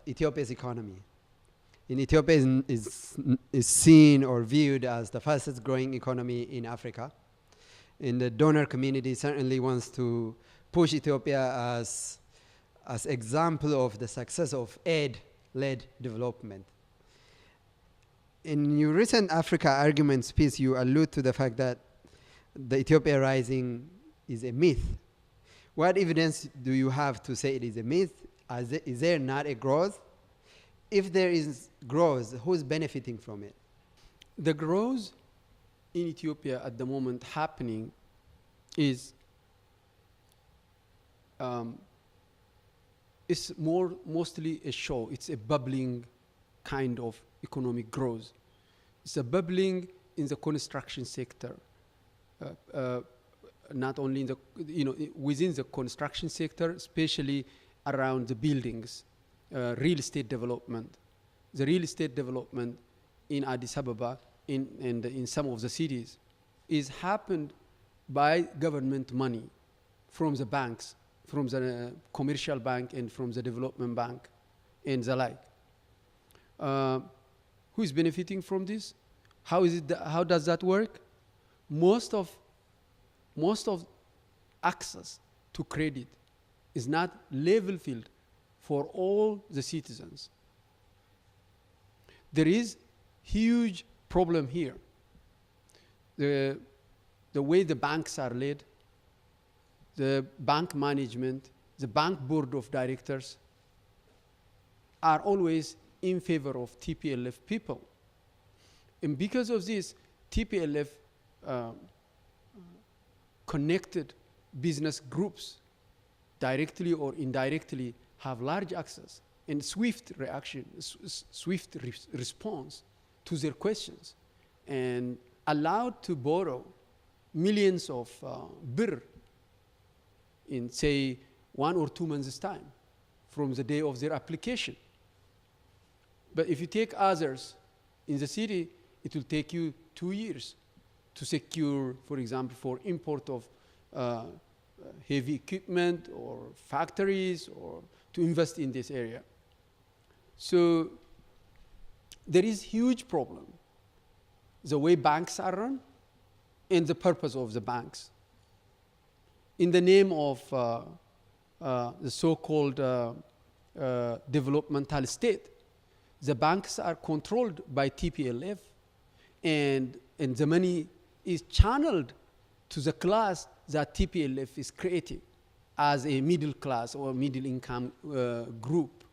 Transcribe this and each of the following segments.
Ethiopia's economy. In Ethiopia is seen or viewed as the fastest growing economy in Africa. And the donor community certainly wants to push Ethiopia as example of the success of aid-led development. In your recent Africa Arguments piece, you allude to the fact that the Ethiopia Rising is a myth. What evidence do you have to say it is a myth? Is there not a growth? If there is growth, who's benefiting from it? The growth in Ethiopia at the moment happening is it's mostly a show. It's a bubbling kind of economic growth. It's a bubbling in the construction sector, not only in the within the construction sector, especially around the buildings, real estate development. The real estate development in Addis Ababa, in some of the cities, is happened by government money from the banks, from the commercial bank and from the development bank and the like. Who is benefiting from this? How does that work? Most of access to credit is not level field for all the citizens. There is huge problem here. The way the banks are led, the bank management, the bank board of directors are always in favor of TPLF people. And because of this, TPLF connected business groups directly or indirectly have large access and swift reaction, swift response to their questions, and allowed to borrow millions of birr in, say, 1 or 2 months' time from the day of their application. But if you take others in the city, it will take you 2 years to secure, for example, for import of heavy equipment or factories or to invest in this area. So there is huge problem, the way banks are run and the purpose of the banks. In the name of the so-called developmental state, the banks are controlled by TPLF, and the money is channeled to the class that TPLF is creating as a middle class or middle income group.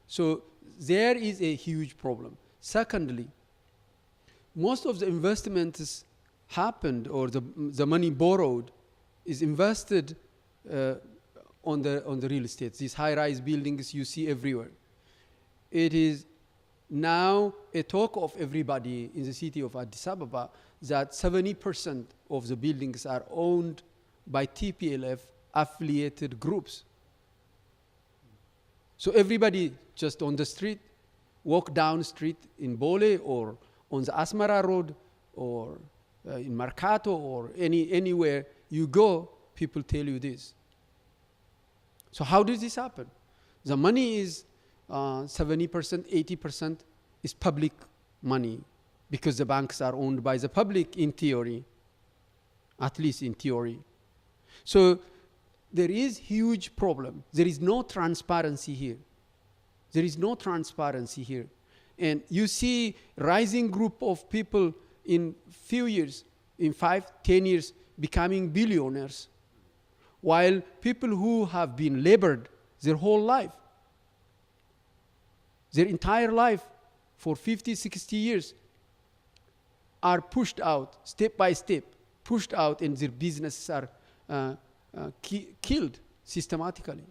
So there is a huge problem. Secondly, most of the investments happened, or the money borrowed is invested on the real estate. These high-rise buildings you see everywhere. It is now a talk of everybody in the city of Addis Ababa that 70% of the buildings are owned by TPLF affiliated groups. So everybody just on the street, walk down street in Bole or on the Asmara Road or in Mercato or anywhere you go, people tell you this. So how does this happen? The money is 70%, 80% is public money because the banks are owned by the public in theory, at least in theory. So there is huge problem. There is no transparency here. There is no transparency here. And you see rising group of people in few years, in 5, 10 years, becoming billionaires, while people who have been labored their whole life, their entire life for 50, 60 years, are pushed out step by step, pushed out, and their businesses are killed systematically.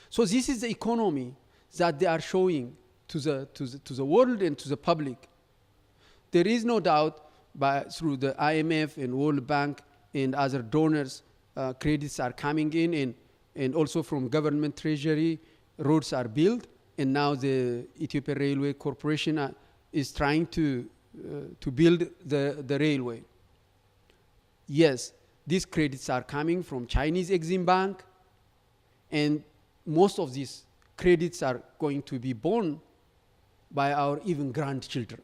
So this is the economy that they are showing to the world and to the public. There is no doubt through the IMF and World Bank and other donors, credits are coming in, and also from government treasury, roads are built, and now the Ethiopia Railway Corporation is trying to build the railway. Yes, these credits are coming from Chinese Exim Bank, and most of these credits are going to be borne by our even grandchildren.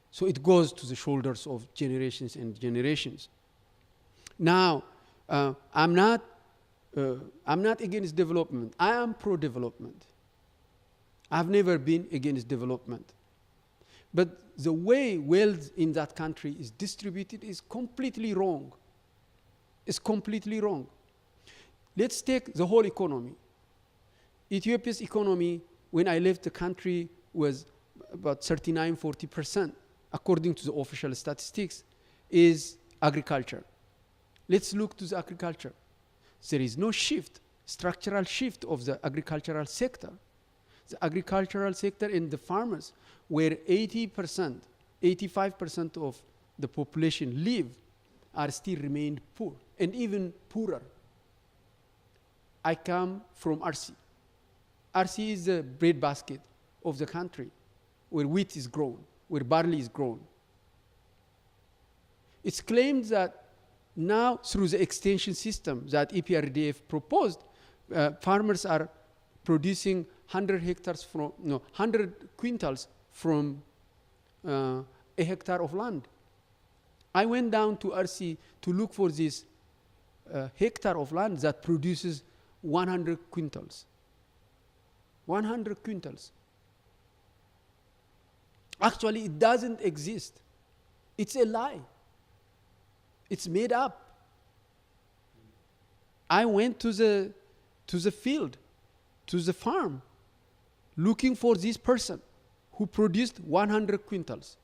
So it goes to the shoulders of generations and generations. Now, I'm not against development. I am pro-development. I've never been against development. But the way wealth in that country is distributed is completely wrong. It's completely wrong. Let's take the whole economy. Ethiopia's economy, when I left the country, was about 39-40%, according to the official statistics, is agriculture. Let's look to the agriculture. There is no shift, structural shift of the agricultural sector. The agricultural sector and the farmers, where 80%, 85% of the population live, are still remained poor, and even poorer. I come from RC. RC is the breadbasket of the country, where wheat is grown, where barley is grown. It's claimed that now, through the extension system that EPRDF proposed, farmers are producing 100 quintals from a hectare of land. I went down to RC to look for this hectare of land that produces 100 quintals. 100 quintals. Actually, it doesn't exist. It's a lie. It's made up. I went to the field, to the farm, looking for this person who produced 100 quintals.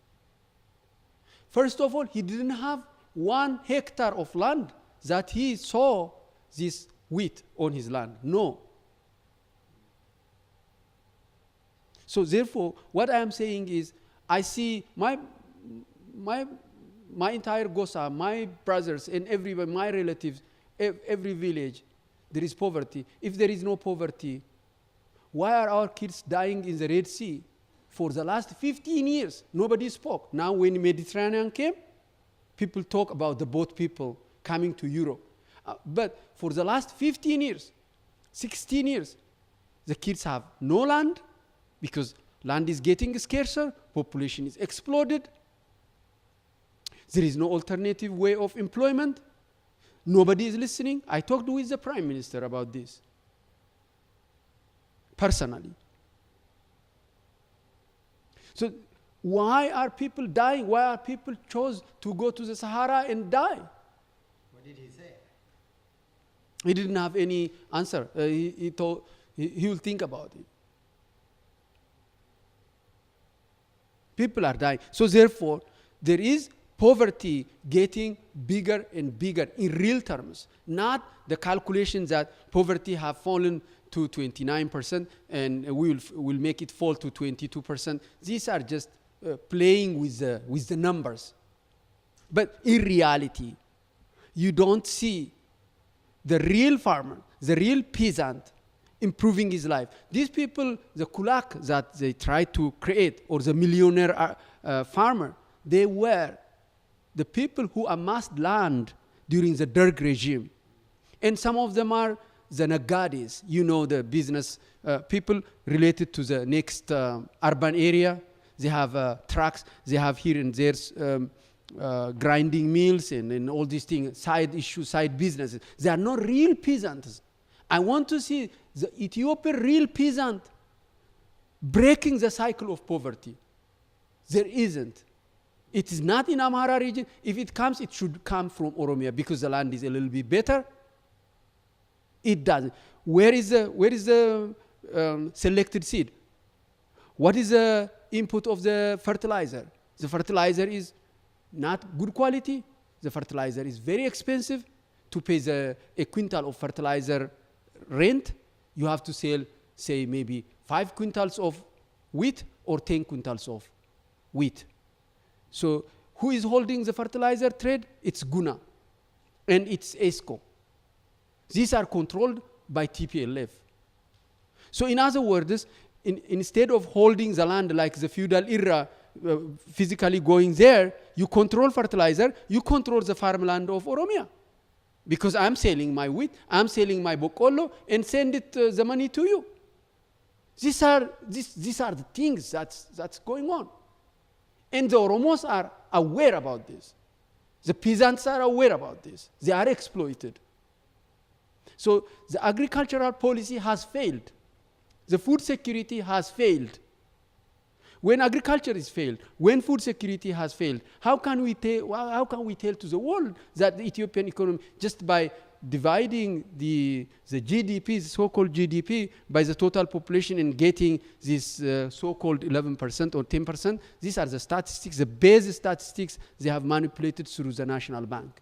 First of all, he didn't have 1 hectare of land that he saw this wheat on his land. No. So therefore, what I am saying is, I see my entire Gosa, my brothers and everybody, my relatives, every village, there is poverty. If there is no poverty, why are our kids dying in the Red Sea? For the last 15 years, nobody spoke. Now when the Mediterranean came, people talk about the boat people coming to Europe. But for the last 15 years, 16 years, the kids have no land because land is getting scarcer, population is exploded. There is no alternative way of employment. Nobody is listening. I talked with the Prime Minister about this personally. So why are people dying? Why are people chose to go to the Sahara and die? What did he say? He didn't have any answer. He told he will think about it. People are dying. So therefore, there is poverty getting bigger and bigger in real terms, not the calculations that poverty have fallen to 29% and we'll make it fall to 22%. These are just playing with the numbers. But in reality, you don't see the real farmer, the real peasant improving his life. These people, the kulak that they try to create, or the millionaire farmer, they were the people who amassed land during the Derg regime. And some of them are the Nagadis, the business people related to the next urban area. They have trucks, they have here and there grinding mills and all these things, side issues, side businesses. They are not real peasants. I want to see the Ethiopian real peasant breaking the cycle of poverty. There isn't. It is not in Amhara region. If it comes, it should come from Oromia because the land is a little bit better. It doesn't. Where is the selected seed? What is the input of the fertilizer? The fertilizer is not good quality. The fertilizer is very expensive. To pay a quintal of fertilizer rent, you have to sell, say, maybe 5 quintals of wheat or 10 quintals of wheat. So who is holding the fertilizer trade? It's Guna and it's ESCO. These are controlled by TPLF. So in other words, instead of holding the land like the feudal era, physically going there, you control fertilizer, you control the farmland of Oromia. Because I'm selling my wheat, I'm selling my bokolo, and send it the money to you. These are the things that's going on. And the Oromos are aware about this. The peasants are aware about this. They are exploited. So the agricultural policy has failed. The food security has failed. When agriculture is failed, when food security has failed, how can we tell to the world that the Ethiopian economy, just by dividing the GDP, the so-called GDP, by the total population and getting this so-called 11% or 10%, these are the statistics, the base statistics they have manipulated through the National Bank.